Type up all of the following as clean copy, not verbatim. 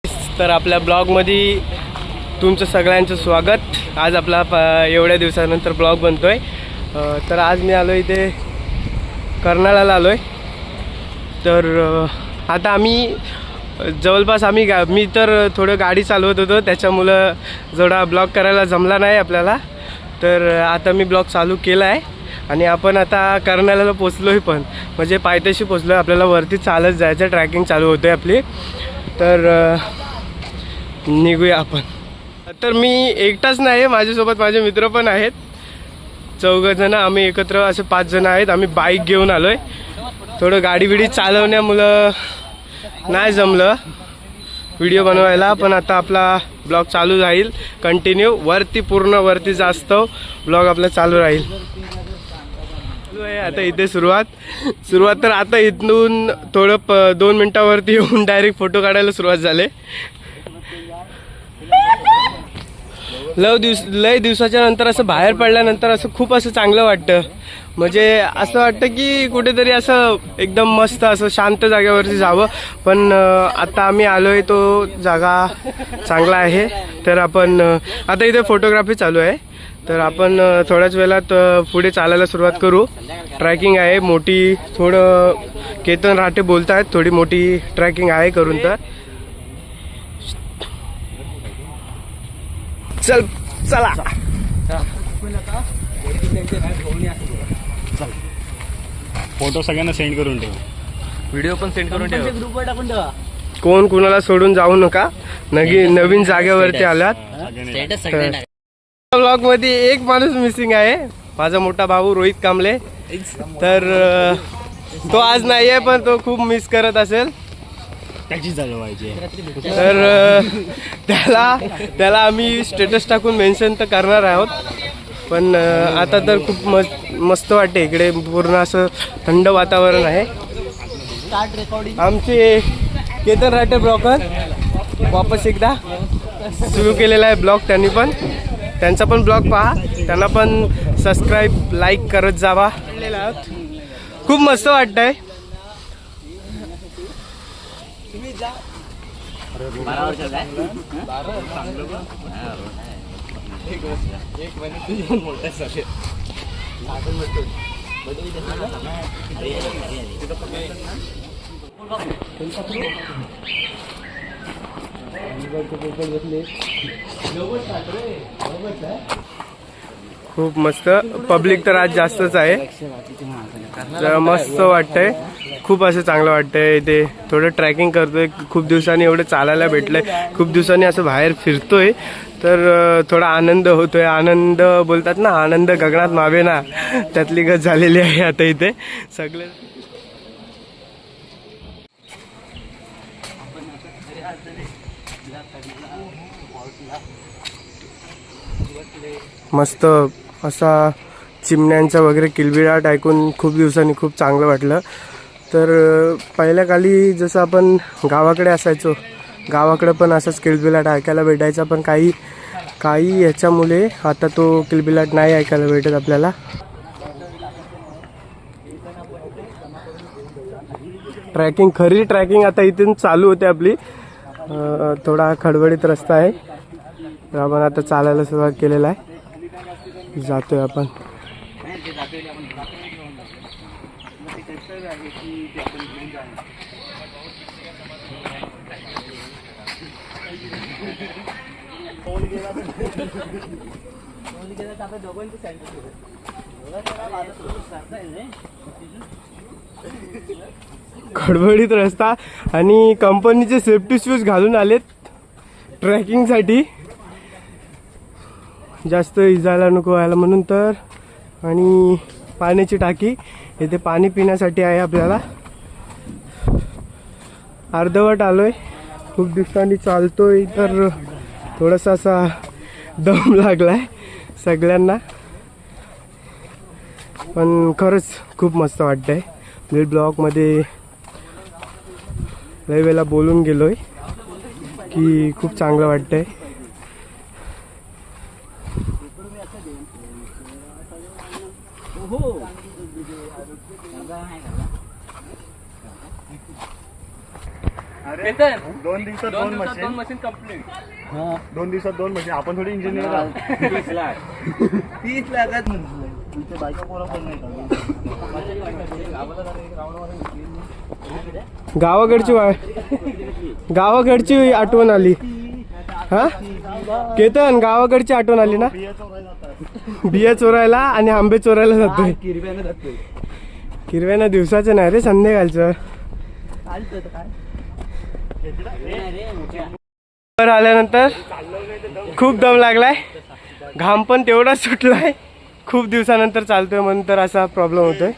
तर आपल्या ब्लॉगमध्ये तुमचं सगळ्यांचं स्वागत। आज आपला एवढ्या दिवसानंतर ब्लॉग बनतोय। तर आज मी आलो इथे कर्नाळ्याला आलोय। तर आता आम्ही जवळपास मी तर थोडं गाडी चालवत होतो, त्याच्यामुळे थोडा ब्लॉग करायला जमला नाही आपल्याला। तर आता मी ब्लॉग चालू केला आहे आणि आपण आता कर्नाळ्याला पोचलोय, पण म्हणजे पायथ्याशी पोचलोय। आपल्याला वरती चालत जायचं, ट्रॅकिंग चालू होते आपली। तर निघूया आपण। तर मी एकटाच नाही, माझ्यासोबत माझे मित्र पण आहेत। 4 जण आम्ही एकत्र, असे 5 जण आहेत। आम्ही बाईक घेऊन आलोय। थोडं गाडी बिडी चालवण्यामुळं नाही जमलं व्हिडिओ बनवायला, पण आता आपला ब्लॉग चालू राहील कंटिन्यू। पूर्ण वरती जास्त ब्लॉग आपला चालू राहील। आता इथे सुरुवात तर आता इथून थोडं 2 मिनिटावरती येऊन डायरेक्ट फोटो काढायला सुरुवात झाले। लय दिवसाच्या नंतर असं बाहेर पडल्यानंतर असं खूप असं चांगलं वाटतं। म्हणजे असं वाटतं की कुठेतरी असं एकदम मस्त असं शांत जागेवरती जावं। पण आता आम्ही आलोय, तो जागा चांगला आहे। तर आपण आता इथे फोटोग्राफी चालू आहे, तर आपण थोड्याच वेळात पुढे चालायला सुरुवात करू। ट्रॅकिंग आहे मोठी, थोडं केतन राठे बोलतायत थोडी मोठी ट्रॅकिंग आहे करून। तर चला फोटो सगळ्यांना सेंड करून ठेव, व्हिडिओ पण सेंड करून ठेव, ग्रुपवर टाकून ठेवा। कोण कुणाला सोडून जाऊ नका, नवीन जागेवरती आलात। ब्लॉग मध्ये एक माणूस मिसिंग आहे, माझा मोठा भाऊ रोहित कांबळे। तर तो आज नाही आहे, पण तो खूप मिस करत असेल। त्याची चालवायची। तर त्याला आम्ही स्टेटस टाकून मेन्शन तर करणार आहोत। पण आता तर खूप मस्त वाटते इकडे, पूर्ण असं थंड वातावरण आहे। आमचे केतन राठे ब्लॉगर वापस एकदा सुरू केलेला आहे ब्लॉग, त्यांचा पण ब्लॉग पहा, त्यांना पण सबस्क्राईब लाईक करत जावा। खूप मस्त वाटतंय। खूप मस्त पब्लिक तर आज जास्तच आहे, जरा मस्त वाटतंय। खूप असं चांगलं वाटतंय इथे, थोडं ट्रॅकिंग करतोय। खूप दिवसांनी एवढं चालायला भेटलंय, खूप दिवसांनी असं बाहेर फिरतोय, तर थोडा आनंद होतोय। आनंद बोलतात ना, आनंद गगनात मावे ना, त्यातली गत झालेली आहे आता इथे सगळे। मस्त असा चिमण्यांचा वगैरे किलबिलाट ऐकून खूप दिवसांनी खूप चांगलं वाटलं। तर पहिल्या काली जसं आपण गावाकडे असायचो, गावाकडे पण असाच किलबिलाट ऐकायला भेटायचा, पण काही ह्याच्यामुळे आता तो किलबिलाट नाही ऐकायला भेटत आपल्याला। खरी ट्रॅकिंग आता इथून चालू होते आपली। थोडा खडबडीत रस्ता आहे, तर आपण आता चालायला सुरुवात केलेला आहे, जातोय आपण। खडबडीत रस्ता आणि कंपनीचे सेफ्टी शूज घालून आलेत ट्रॅकिंगसाठी, जास्त इजायला नको व्हायला म्हणून। तर आणि पाण्याची टाकी इथे पाणी पिण्यासाठी आहे आपल्याला। अर्धवट आलोय, खूप दिवसांनी चालतोय, तर थोडासा असा दम लागलाय सगळ्यांना, पण खरंच खूप मस्त वाटतंय। मी ब्लॉगमध्ये लय वेळेला बोलून गेलोय की खूप चांगलं वाटतंय। 2 दिवसात 2 मशीन मशीन कम्प्लीट. 2 दिवसात 2 मशीन. आपण थोडी इंजिनियर 30 लाख. 30 लाखात तुमच्या बायका पोरा पण नाही गावाकडची आठवण आली. हा केतन, गावाकडची आठवण आली ना. बिया चोरायला आणि आंबे चोरायला जातोय. किरव्यानं दिवसाचं नाही रे, संध्याकाळचं. वर आल्यानंतर खूप दम लागलाय, घाम पण तेवढाच सुटलाय. खूप दिवसानंतर चालतोय म्हणून तर असा प्रॉब्लेम होतोय.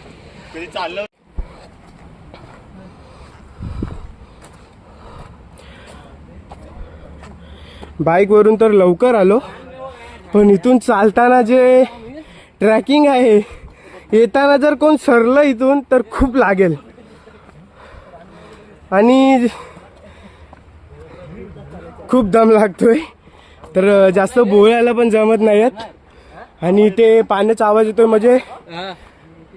बाईकवरून तर लवकर आलो, पण इथून चालताना जे ट्रॅकिंग आहे, येताना जर कोण सरलं इथून तर खूप लागेल. आणि खूप दम लागतोय, तर जास्त बोलायला पण जमत नाहीत. आणि ते पाण्याचा आवाज येतोय म्हणजे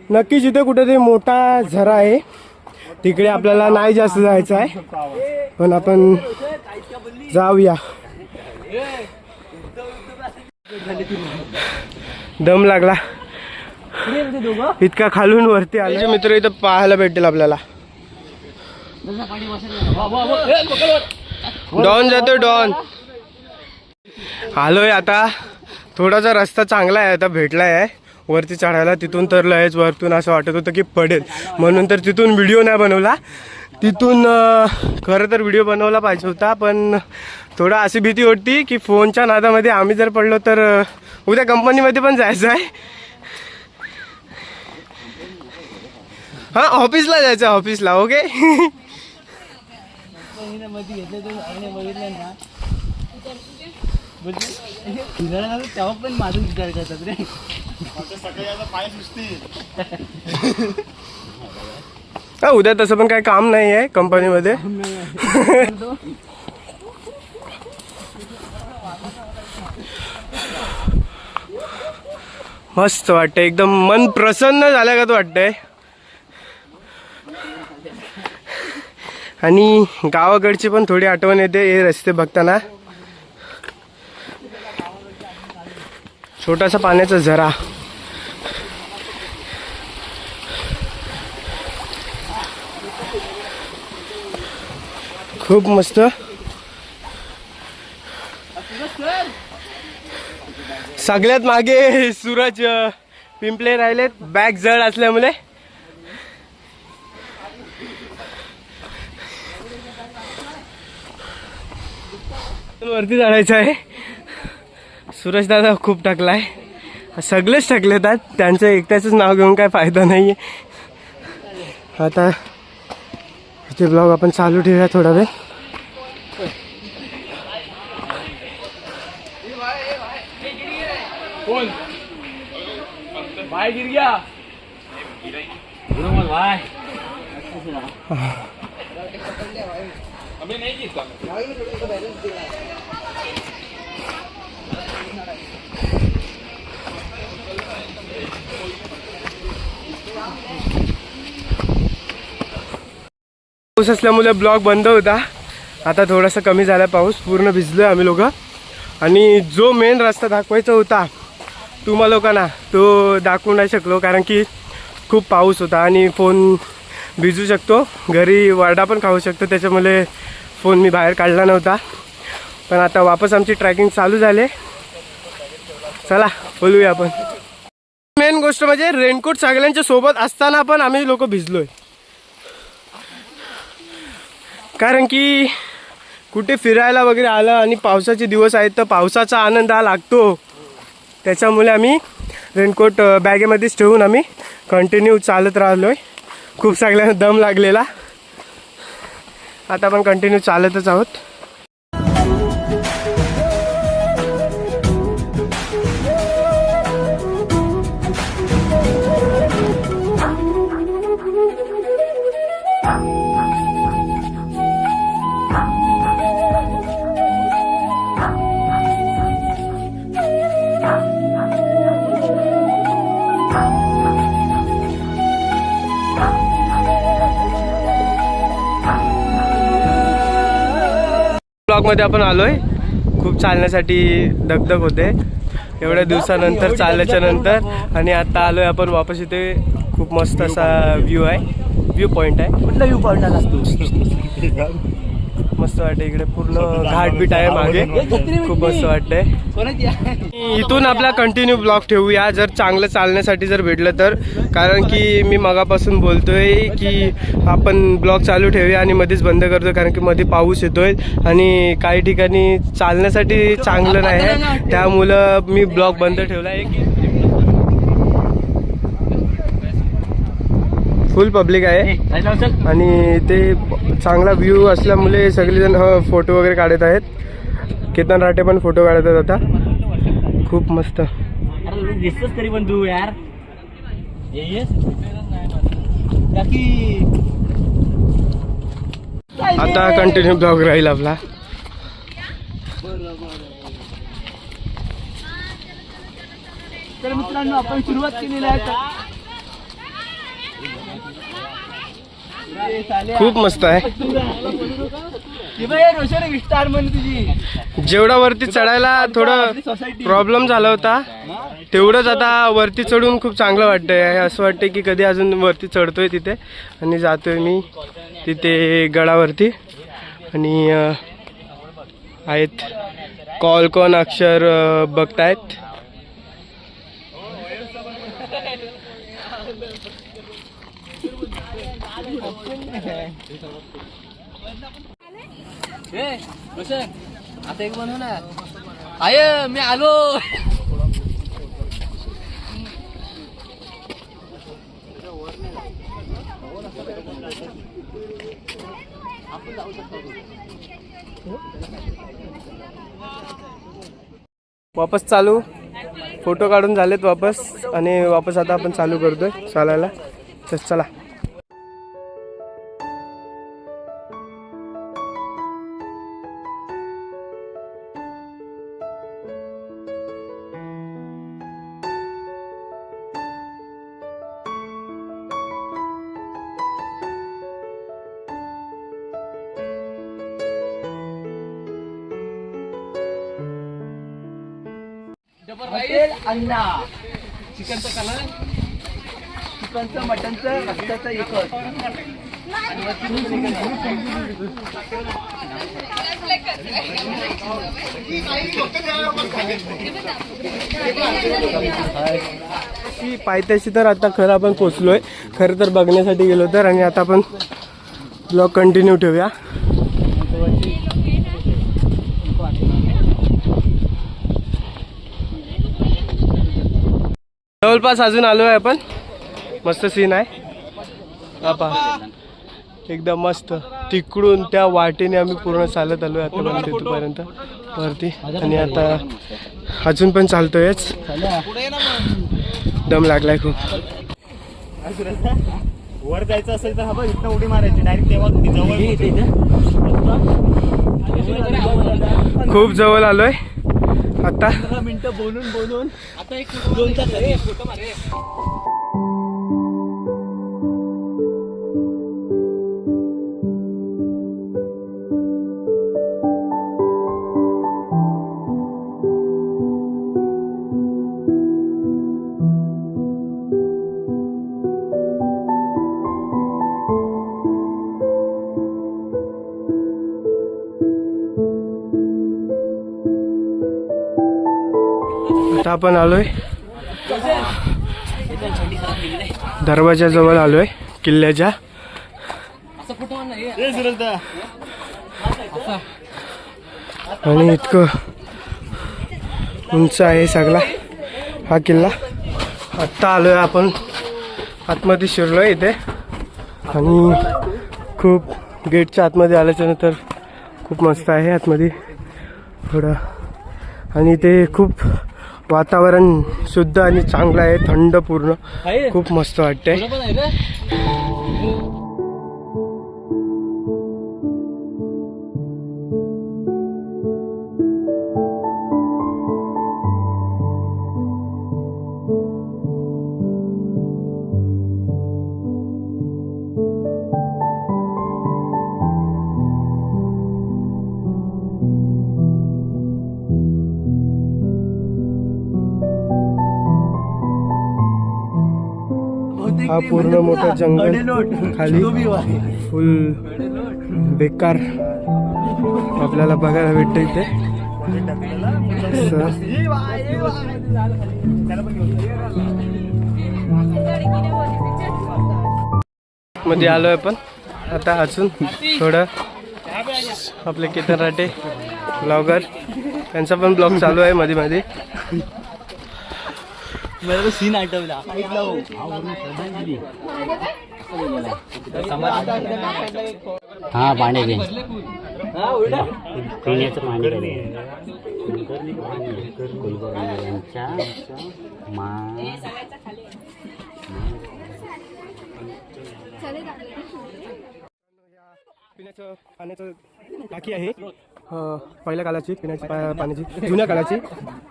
नक्कीच इथे कुठेतरी मोठा झरा आहे. तिकडे आपल्याला नाही जास्त जायचं आहे, पण आपण जाऊया. दम लागला, इतका खालून वरती आले. मित्र इथं पाहायला भेटेल आपल्याला. डॉन जातो, डॉन. आलोय आता. थोडासा रस्ता चांगला आहे आता, भेटलाय आहे वरती चढायला. तिथून तर लयच वरतून असं वाटत होतं की पडेल, म्हणून तर तिथून व्हिडिओ नाही बनवला. तिथून खरं तर व्हिडिओ बनवला पाहिजे होता, पण थोडा अशी भीती होती की फोनच्या नादामध्ये आम्ही जर पडलो तर उद्या कंपनीमध्ये पण जायचं आहे. हां, ऑफिसला जायचं, ऑफिसला. ओके. तेव्हा पण माझं विचार करतात रे. पाय सुचतील. उद्या तसं पण काही काम नाही आहे कंपनीमध्ये. मस्त वाटतंय, एकदम मन प्रसन्न झाल्यागत वाटतंय. आणि गावाकडची पण थोडी आठवण येते हे रस्ते बघताना. छोटासा पाण्याचा झरा. खूप मस्त. सगळ्यात मागे सूरज पिंपले राहिलेत, बॅग जड असल्यामुळे. वरती चढायचं आहे. सूरज दादा खूप टाकलाय, सगळेच टाकलेतात. त्यांचं एकट्याचंच नाव घेऊन काय फायदा नाही आहे. आता इथे ब्लॉग आपण चालू ठेवूया थोडा वेळ. भाई गिर गया. भाई अबे नहीं जीता. पाऊस असल्यामुळे ब्लॉग बंद होता. आता थोडासा कमी झाला पाऊस. पूर्ण भिजलोय आम्ही लोक. आणि जो मेन रस्ता दाखवायचा होता तुम्हा लोकांना, तो दाखवू नाही शकलो, कारण की खूप पाऊस होता आणि फोन भिजू शकतो, घरी वरडा पण खाऊ शकतो. त्याच्यामुळे फोन मी बाहेर काढला नव्हता. पण आता वापस आमची ट्रॅकिंग चालू झाले. चला बोलूया आपण. मेन गोष्ट म्हणजे रेनकोट सगळ्यांच्या सोबत असताना पण आम्ही लोक भिजलोय. कारण की कुठे फिरायला वगैरे आलं आणि पावसाचे दिवस आहेत तर पावसाचा आनंद हा लागतो. त्याच्यामुळे आम्ही रेनकोट बॅगेमध्येच ठेवून आम्ही कंटिन्यू चालत राहिलो आहे. खूप सगळ्यांना दम लागलेला. आता आपण कंटिन्यू चालतच आहोत. ब्लॉगमध्ये आपण आलोय. खूप चालण्यासाठी दगदग होते एवढ्या दिवसानंतर चालल्याच्या नंतर. आणि आता आलोय आपण वापस. इथे खूप मस्त असा व्ह्यू आहे, व्ह्यू पॉईंट आहे. कुठला व्ह्यू पॉईंट आला असतो? मस्त वाटते इकडे. पूर्ण घाट बीट आहे मागे. खूप मस्त वाटतंय. इथून आपला कंटिन्यू ब्लॉग ठेवूया जर चांगलं चालण्यासाठी जर भेटलं तर. कारण की मी मगापासून बोलतोय की आपण ब्लॉग चालू ठेवूया आणि मध्येच बंद करतोय. कारण की मध्ये पाऊस येतोय आणि काही ठिकाणी चालण्यासाठी चांगलं नाही आहे. त्यामुळं मी ब्लॉग बंद ठेवला आहे. फुल पब्लिक आहे आणि ते चांगला व्ह्यू असल्यामुळे सगळेजण फोटो वगैरे काढत आहेत. केतन राठे पण फोटो काढत आहेत आता. खूप मस्त. दिसतोस तरी पण तू यार. आता कंटिन्यू ब्लॉग राहील आपला. तर मित्रांनो आपण सुरुवात केलेली आहे. खूप मस्त आहे. स्टार म्हण तुझी. जेवढा वरती चढायला थोडं प्रॉब्लेम झाला होता तेवढंच आता वरती चढून खूप चांगलं वाटतंय. असं वाटतंय की कधी अजून वरती चढतोय तिथे. आणि जातोय मी तिथे गडावरती. आणि आहेत कॉन अक्षर बघतायत. आता एक बनव ना. आय मी आलो. वापस चालू. फोटो काढून झालेत वापस. आणि वापस आता आपण चालू करतोय चालायला. तर चला. हॉटेल अण्णा. चिकनचं कलर, चिकनचं मटनचं रस्त्याचं एकच. पायथ्याशी तर आता खरं आपण पोचलोय. खरं तर बघण्यासाठी गेलो तर. आणि आता आपण ब्लॉग कंटिन्यू ठेवूया. जवळपास अजून आलोय आपण. मस्त सीन आहे. आपा एकदम मस्त. तिकडून त्या वाटेने आम्ही पूर्ण चालत आलोय आतापर्यंत इथपर्यंत वरती. आणि आता अजून पण चालतोयच. दम लागलाय खूप. वर जायचं असेल तर हा बघ इथं उडी मारायची डायरेक्ट. तेव्हा जवळ खूप जवळ आलोय आता. 15 मिनिटं बोलून आता एक 2 तास फोटो मारे. आता आपण आलोय दरवाजाजवळ आलोय किल्ल्याच्या. आणि इतकं उंच आहे सगळा हा किल्ला. आत्ता आलोय आपण आतमध्ये शिरलोय इथे. आणि खूप गेटच्या आतमध्ये आल्याच्या नंतर खूप मस्त आहे आतमध्ये थोडं. आणि इथे खूप वातावरण शुद्ध आणि चांगलं आहे. थंड पूर्ण. खूप मस्त वाटतंय. हा पूर्ण मोठा जंगल खाली फुल बेकार आपल्याला बघायला भेटतं इथे. मध्ये आलोय पण आता अजून थोडं आपले केतन राटे ब्लॉगर त्यांचा पण ब्लॉग चालू आहे मध्ये मध्ये. मला तो सीन आठवला. हा पाणी घे पिण्याचं पाणी कुलकर्णींच्या पिण्याचं पाण्याचं टाकी आहे पहिल्या काळाची पिण्याची पाण्याची जुन्या काळाची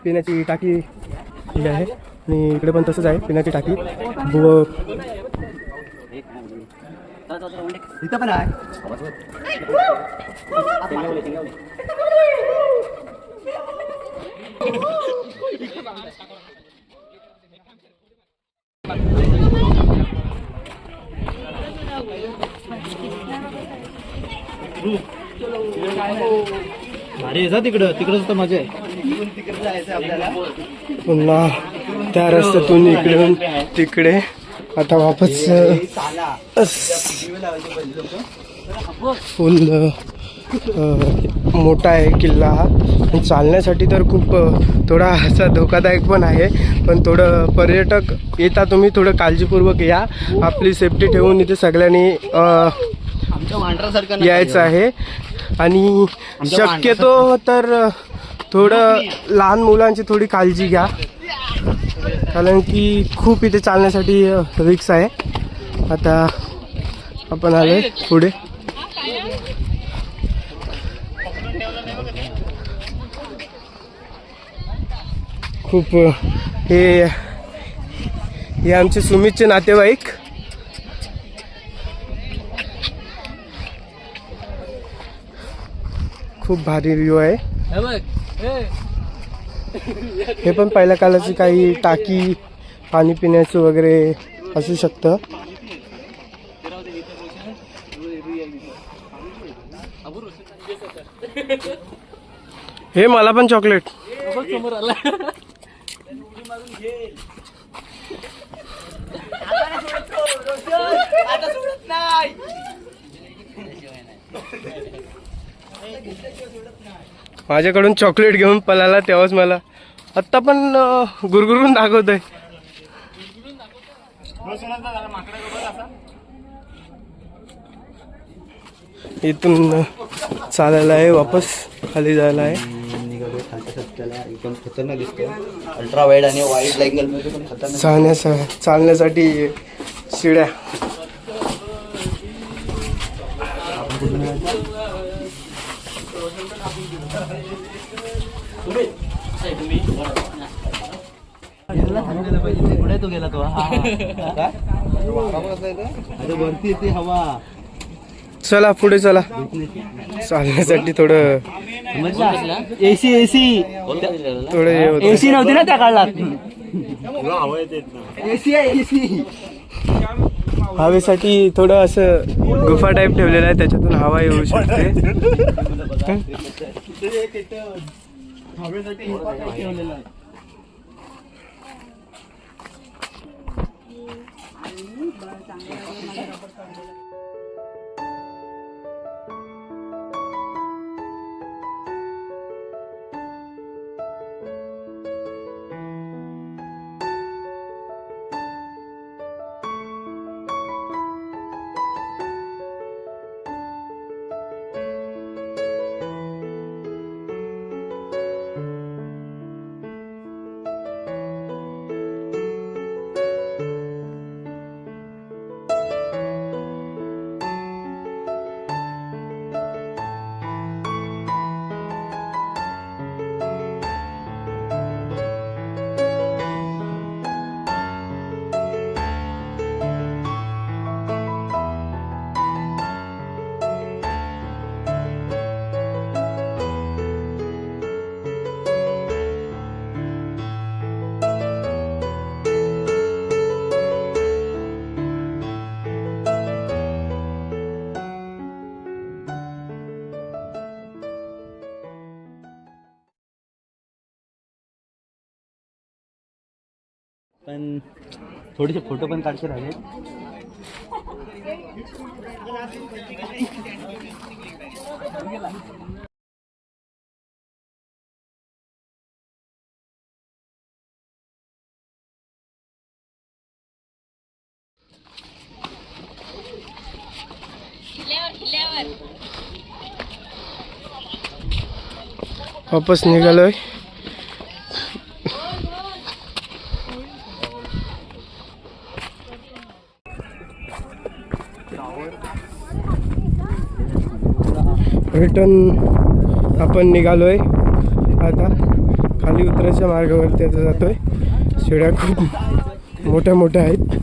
पिण्याची टाकी ही आहे. आणि इकडे पण तसंच आहे पिण्याची टाकी. इथं पण आहे. अरे जा तिकडं तिकडं मजा आहे. तिकडे जायचं आपल्याला. पुन्हा त्या रस्त्यातून इकडून तिकडे आता वापस फुल मोठा आहे किल्ला हा. आणि चालण्यासाठी तर खूप थोडा असा धोकादायक पण आहे. पण थोडं पर्यटक येता तुम्ही थोडं काळजीपूर्वक या. आपली सेफ्टी ठेवून इथे सगळ्यांनी यायचं आहे. आणि शक्यतो तर थोडं लहान मुलांची थोडी काळजी घ्या कारण की खूप इथे चालण्यासाठी रिक्स आहे. आता आपण आलोय पुढे. खूप हे आमचे सुमितचे नातेवाईक. खूप भारी व्ह्यू आहे. हे पण पहिल्या काळाची काही टाकी पाणी पिण्याचं वगैरे असू शकतं. हे मला पण चॉकलेट. माझ्याकडून चॉकलेट घेऊन पळाला तेव्हाच मला आत्ता पण गुरगुरून दाखवतोय. इथून चालायला आहे वापस खाली जायला आहे. एकदम खतरनाक दिसतो. अल्ट्रा वाईड आणि वाईड अँगल मध्ये पण खतरनाक. चालण्यासाठी शिड्या. पुढे तो गेला तो. अरे वरती येते हवा. चला पुढे चला. चालण्यासाठी थोडं एसी एसी थोडं एसी नव्हती ना त्या काळात. एसी आहे एसी. हवेसाठी थोडं असं गुफा टाईप ठेवलेलं आहे त्याच्यातून हवा येऊ शकते. हवेसाठी ठेवलेलं आहे. पण थोडेसे फोटो पण काढचे राहिले. वापस निघालोय. रिटर्न आपण निघालोय आता खाली उतरायच्या मार्गावरती आता जातोय. शिड्या खूप मोठ्या मोठ्या आहेत.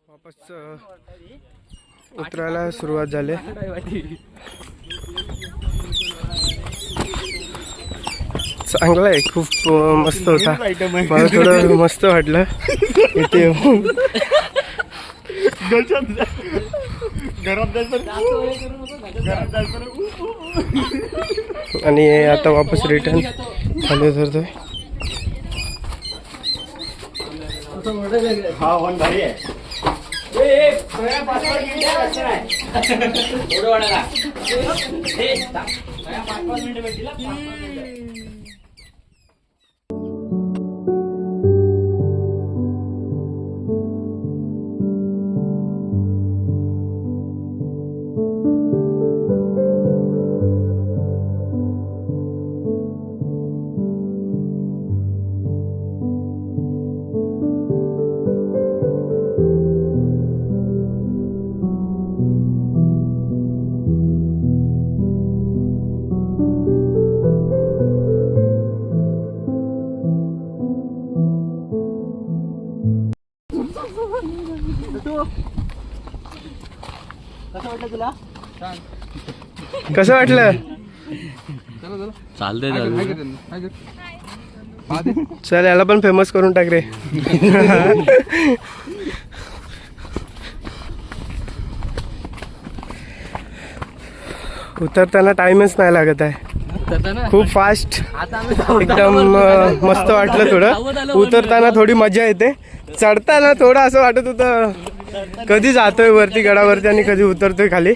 वापस उतरायला सुरुवात झाली. चांगला आहे, खूप मस्त होता. मला थोडं मस्त वाटलं इथे येऊन. आणि आता वापस रिटर्न खाली उतरतोय. हा वन भारी आहे. कसं वाटलं? चालतंय. चल याला पण फेमस करून टाक रे. उतरताना टाइमच नाही लागत आहे, खूप फास्ट एकदम मस्त वाटलं. थोडं उतरताना थोडी मजा येते, चढताना थोडं असं वाटत होतं कधी जातोय वरती गडावरती आणि कधी उतरतोय खाली.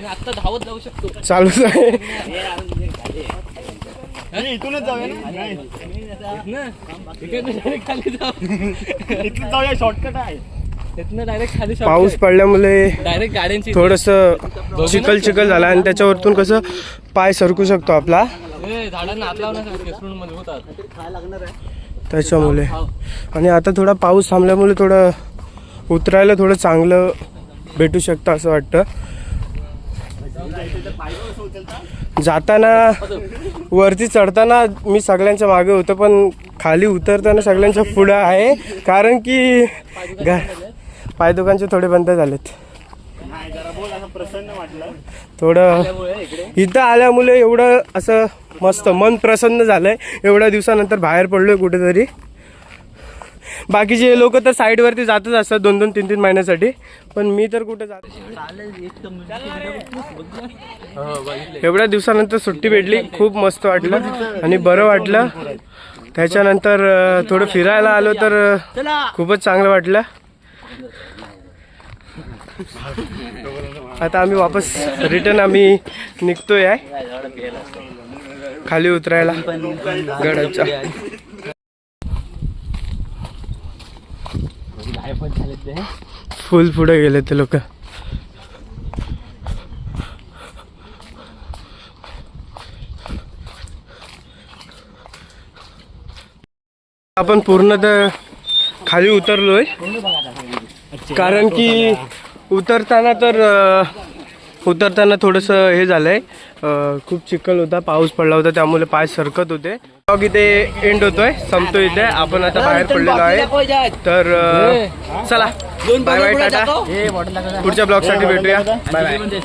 आता धावत जाऊ शकतो. चालूच आहे. इथूनच जाऊया ना, शॉर्टकट आहे. डायरेक्ट खाली पाऊस पडल्यामुळे डायरेक्ट गाड्यांची थोडंसं चिखल चिखल झाला आणि त्याच्यावरतून कसं पाय सरकू शकतो आपला, झाडांना हात लावण्यासाठी मजबूत त्याच्यामुळे. आणि आता थोडा पाऊस थांबल्यामुळे थोडं उतरायला थोडं चांगलं भेटू शकतं असं वाटतं. जाताना वरती चढताना मी सगळ्यांच्या मागे होतो, पण खाली उतरताना सगळ्यांच्या पुढं आहे, कारण की पायदुखांचे थोडे बंद झालेत. थोडं इथं आल्यामुळे एवढं असं मस्त मन प्रसन्न झालंय. एवढ्या दिवसानंतर बाहेर पडलोय कुठेतरी. बाकीचे लोक तर साईडवरती जातच असतात 2-2, 3-3 महिन्यासाठी, पण मी तर कुठे जात. एवढ्या दिवसानंतर सुट्टी भेटली, खूप मस्त वाटलं आणि बरं वाटलं. त्याच्यानंतर थोडं फिरायला आलो तर खूपच चांगलं वाटलं. आता आम्ही वापस रिटर्न आम्ही निघतोय आहे खाली उतरायला गडाच्या. फुल पुढे गेले ते लोक. आपण पूर्णतः खाली उतरलोय, कारण की उतरताना तर उतरताना थोडंसं हे झालंय, खूप चिखल होता, पाऊस पडला होता, त्यामुळे पाय सरकत होते. ब्लॉग इथे एंड होतोय, संपतोय इथे. आपण आता बाहेर पडलेलो आहे. तर चला बाय बाय, टाटा. पुढच्या ब्लॉगसाठी भेटूया. Bye bye.